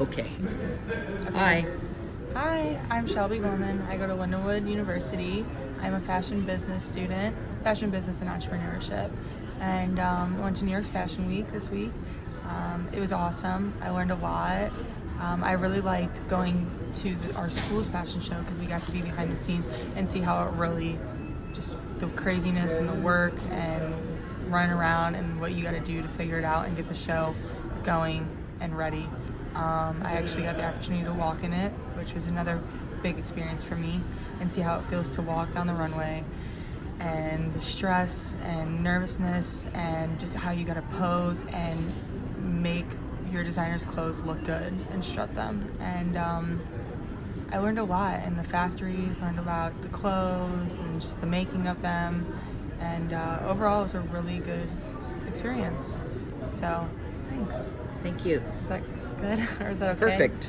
Okay. Hi. Hi, I'm Shelby Gorman. I go to Lindenwood University. I'm a fashion business student, fashion business and entrepreneurship, and went to New York's Fashion Week this week. It was awesome. I learned a lot. I really liked going to our school's fashion show because we got to be behind the scenes and see how it really, just the craziness and the work and running around and what you got to do to figure it out and get the show going and ready. I actually got the opportunity to walk in it, which was another big experience for me, and see how it feels to walk down the runway and the stress and nervousness and just how you got to pose and make your designer's clothes look good and strut them. And I learned a lot in the factories, learned about the clothes and just the making of them, and overall it was a really good experience. So thanks. Thank you. Is that good or is that okay? Perfect.